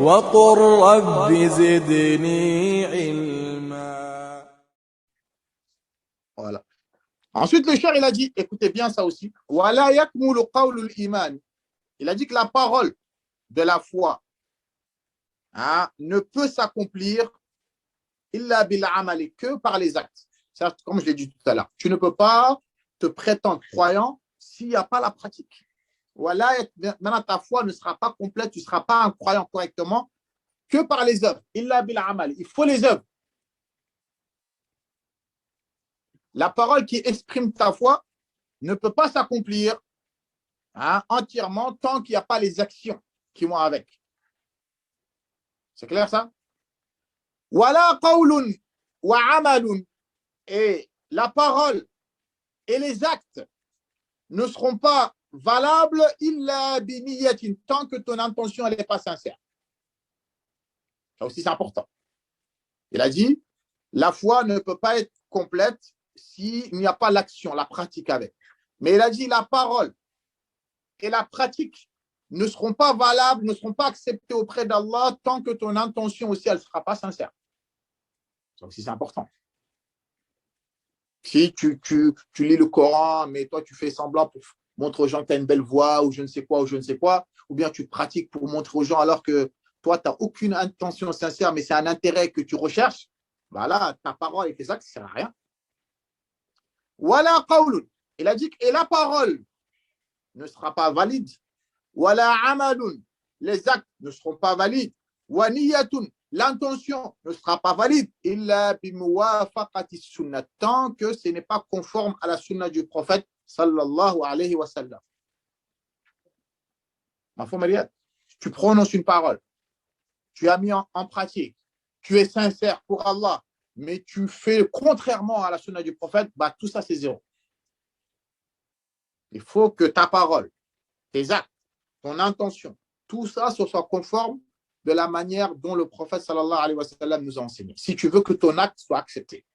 وقل رب زدني علما. Voilà. Ensuite, le cher, il a dit, écoutez bien ça aussi, وَلَا يَكْمُلُ قَوْلُ الْإِيمَانِ. Il a dit que la parole de la foi ne peut s'accomplir illa bil amali, que par les actes. Ça, comme je l'ai dit tout à l'heure, tu ne peux pas te prétendre croyant s'il n'y a pas la pratique. Voilà, maintenant ta foi ne sera pas complète, tu ne seras pas un croyant correctement que par les œuvres. Illa bil amal, il faut les œuvres. La parole qui exprime ta foi ne peut pas s'accomplir entièrement tant qu'il n'y a pas les actions qui vont avec. C'est clair ça? Wala qawlun wa amalun. Et la parole et les actes ne seront pas valables illa bi niyatin, tant que ton intention n'est pas sincère. Ça aussi c'est important. Il a dit, la foi ne peut pas être complète s'il n'y a pas l'action, la pratique avec. Mais il a dit, la parole et la pratique ne seront pas valables, ne seront pas acceptées auprès d'Allah tant que ton intention aussi, elle ne sera pas sincère. Ça aussi, c'est important. Si tu lis le Coran, mais toi, tu fais semblant pour montrer aux gens que tu as une belle voix ou je ne sais quoi, ou bien tu pratiques pour montrer aux gens alors que toi, tu n'as aucune intention sincère, mais c'est un intérêt que tu recherches, voilà, ta parole et tes actes, ça ne sert à rien. Wala qawlun. Il a dit que la parole ne sera pas valide. Wala amalun. Les actes ne seront pas valides. Wa niyatun. L'intention ne sera pas valide. Illa bimuwafaqati sunnah. Tant que ce n'est pas conforme à la sunna du prophète sallallahu alayhi wa sallam. Ma foi, Mariette, tu prononces une parole, tu as mis en pratique, tu es sincère pour Allah, mais tu fais contrairement à la sunna du prophète, bah, tout ça c'est zéro. Il faut que ta parole, tes actes, ton intention, tout ça soit conforme de la manière dont le prophète sallallahu alayhi wa sallam nous a enseigné. Si tu veux que ton acte soit accepté.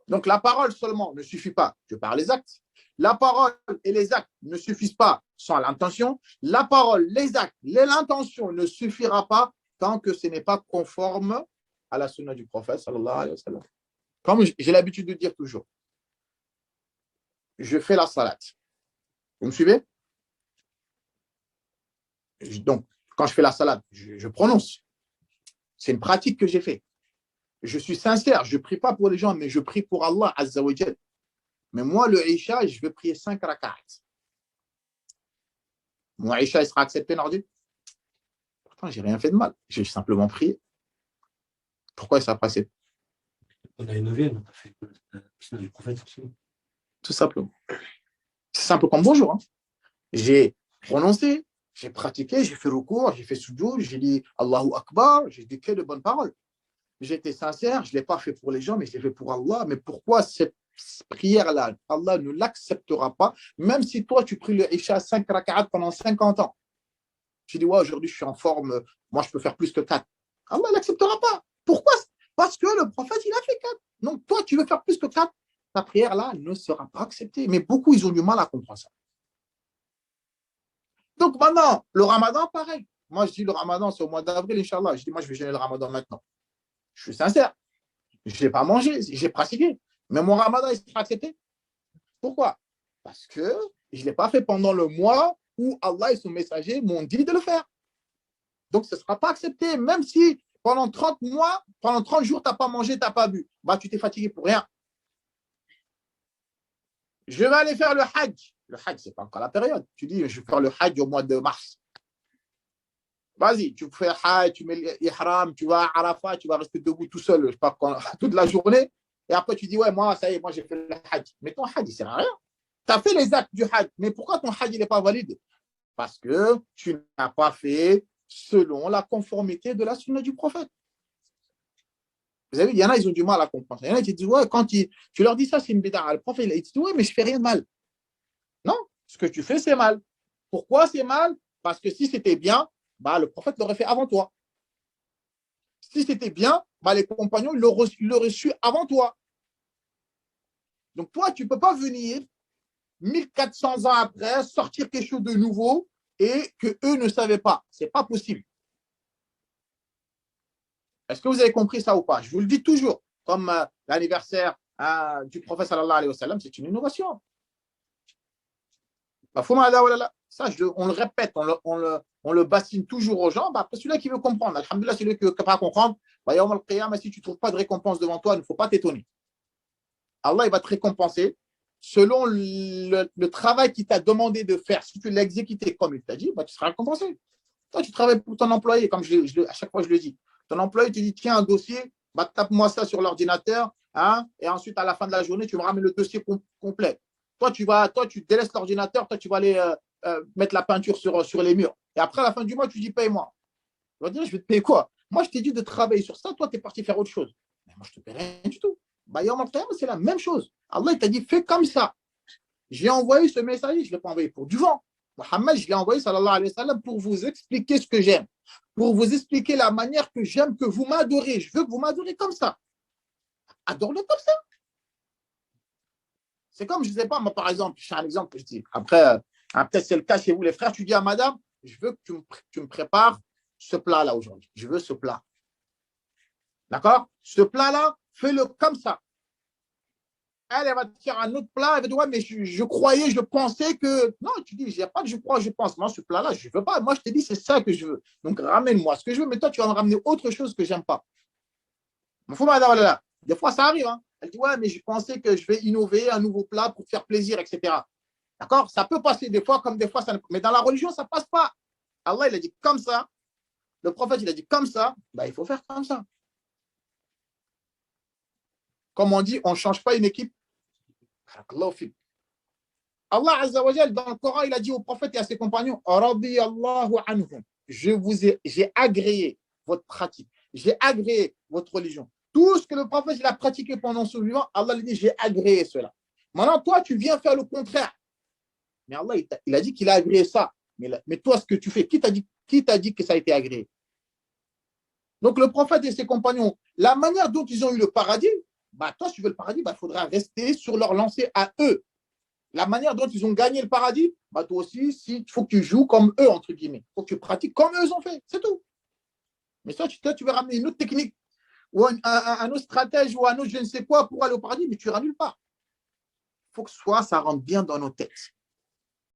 Donc la parole seulement ne suffit pas, je parle les actes. La parole et les actes ne suffisent pas sans l'intention. La parole, les actes, l'intention ne suffira pas tant que ce n'est pas conforme à la sunna du prophète sallallahu alayhi wa sallam. Comme j'ai l'habitude de dire toujours, je fais la salat. Vous me suivez? Donc, quand je fais la salat, je prononce. C'est une pratique que j'ai faite. Je suis sincère, je ne prie pas pour les gens, mais je prie pour Allah Azza wa Jal. Mais moi, le Isha, je vais prier 5 rak'at. Mon Isha, il sera accepté, Nordi? Pourtant, je n'ai rien fait de mal. J'ai simplement prié. Pourquoi ça a passé? On a une neuvième, on a fait le du prophète aussi. Tout simplement. C'est simple comme bonjour. Hein. J'ai prononcé, j'ai pratiqué, j'ai fait recours, j'ai fait sujoud, j'ai dit Allahu Akbar, j'ai dit que de bonnes paroles. J'étais sincère, je ne l'ai pas fait pour les gens, mais je l'ai fait pour Allah. Mais pourquoi cette prière-là, Allah ne l'acceptera pas, même si toi, tu pries le Isha 5 rak'at pendant 50 ans. Tu dis, ouais, aujourd'hui, je suis en forme, moi, je peux faire plus que 4. Allah ne l'acceptera pas. Pourquoi? Parce que le prophète, il a fait 4. Donc, toi, tu veux faire plus que 4, ta prière-là ne sera pas acceptée. Mais beaucoup, ils ont du mal à comprendre ça. Donc, maintenant, le ramadan, pareil. Moi, je dis le ramadan, c'est au mois d'avril, Inch'Allah. Je dis, moi, je vais jeûner le ramadan maintenant. Je suis sincère. Je n'ai pas mangé, j'ai pratiqué. Mais mon ramadan, il sera accepté. Pourquoi? Parce que je ne l'ai pas fait pendant le mois où Allah et son messager m'ont dit de le faire. Donc, ce ne sera pas accepté. Même si pendant 30 mois, pendant 30 jours, tu n'as pas mangé, tu n'as pas bu. Bah, tu t'es fatigué pour rien. Je vais aller faire le hajj. Le hajj, ce n'est pas encore la période. Tu dis, je vais faire le hajj au mois de mars. Vas-y, tu fais hajj, tu mets l'ihram, tu vas à Arafat, tu vas rester debout tout seul, je sais pas, toute la journée. Et après, tu dis, ouais, moi, ça y est, moi, j'ai fait le hajj. Mais ton hajj, il ne sert à rien. Tu as fait les actes du hajj. Mais pourquoi ton hajj, il n'est pas valide? Parce que tu n'as pas fait selon la conformité de la sunna du prophète. Vous avez vu, il y en a, ils ont du mal à comprendre. Il y en a qui disent, ouais, quand tu leur dis ça, c'est une bid'a. Le prophète, il dit, ouais, mais je ne fais rien de mal. Non, ce que tu fais, c'est mal. Pourquoi c'est mal? Parce que si c'était bien, bah, le prophète l'aurait fait avant toi. Si c'était bien, bah, les compagnons l'auraient su avant toi. Donc toi, tu ne peux pas venir 1400 ans après sortir quelque chose de nouveau et qu'eux ne savaient pas. Ce n'est pas possible. Est-ce que vous avez compris ça ou pas? Je vous le dis toujours, comme l'anniversaire du prophète sallallahu alayhi wa sallam, c'est une innovation. Ça, on le répète, on le bassine toujours aux gens. Après, celui-là qui veut comprendre, alhamdoulilah, celui qui ne veut pas comprendre, si tu ne trouves pas de récompense devant toi, il ne faut pas t'étonner. Allah, il va te récompenser selon le travail qu'il t'a demandé de faire. Si tu l'as exécuté comme il t'a dit, tu seras récompensé. Toi, tu travailles pour ton employé, comme à chaque fois je le dis. Ton employé te dit, tiens, un dossier, tape-moi ça sur l'ordinateur, et ensuite, à la fin de la journée, tu me ramènes le dossier complet. Toi, tu délaisses l'ordinateur, toi, tu vas aller mettre la peinture sur les murs. Et après, à la fin du mois, tu dis, paye-moi. Je vais dire, je vais te payer quoi? Moi, je t'ai dit de travailler sur ça, toi, tu es parti faire autre chose. Mais moi, je ne te paie rien du tout. C'est la même chose. Allah, il t'a dit, fais comme ça. J'ai envoyé ce message, je ne l'ai pas envoyé pour du vent. Mohammed, je l'ai envoyé, sallallahu alayhi wa sallam, pour vous expliquer ce que j'aime, pour vous expliquer la manière que j'aime que vous m'adorez. Je veux que vous m'adorez comme ça. Adore-le comme ça. C'est comme, je ne sais pas, moi, par exemple, je fais un exemple que je dis. Après, peut-être c'est le cas chez vous, les frères, tu dis à madame, je veux que tu me prépares ce plat-là aujourd'hui. Je veux ce plat. D'accord? Ce plat-là, fais-le comme ça. Elle va te faire un autre plat, elle va dire, ouais, mais je croyais, je pensais que. Non, tu dis, il n'y a pas de je crois, je pense. Moi, ce plat-là, je ne veux pas. Moi, je te dis, c'est ça que je veux. Donc, ramène-moi ce que je veux, mais toi, tu vas me ramener autre chose que je n'aime pas. Des fois, ça arrive. Elle dit, ouais, mais je pensais que je vais innover un nouveau plat pour faire plaisir, etc. D'accord? Ça peut passer des fois, comme des fois, ça ne... mais dans la religion, ça ne passe pas. Allah, il a dit comme ça. Le prophète, il a dit comme ça. Il faut faire comme ça. Comme on dit, on ne change pas une équipe. Allah Azza wa Jal, dans le Coran, il a dit au prophète et à ses compagnons, j'ai agréé votre pratique, j'ai agréé votre religion. Tout ce que le prophète il a pratiqué pendant son vivant, Allah lui dit, j'ai agréé cela. Maintenant, toi, tu viens faire le contraire. Mais Allah, il a dit qu'il a agréé ça. Mais toi, ce que tu fais, qui t'a dit que ça a été agréé? Donc, le prophète et ses compagnons, la manière dont ils ont eu le paradis, toi, si tu veux le paradis, il faudra rester sur leur lancée à eux. La manière dont ils ont gagné le paradis, toi aussi, il faut que tu joues comme eux, entre guillemets. Il faut que tu pratiques comme eux ont fait. C'est tout. Mais toi, tu vas ramener une autre technique ou un autre stratège ou un autre je ne sais quoi pour aller au paradis, mais tu ne nulles pas. Il faut que ça rentre bien dans nos têtes.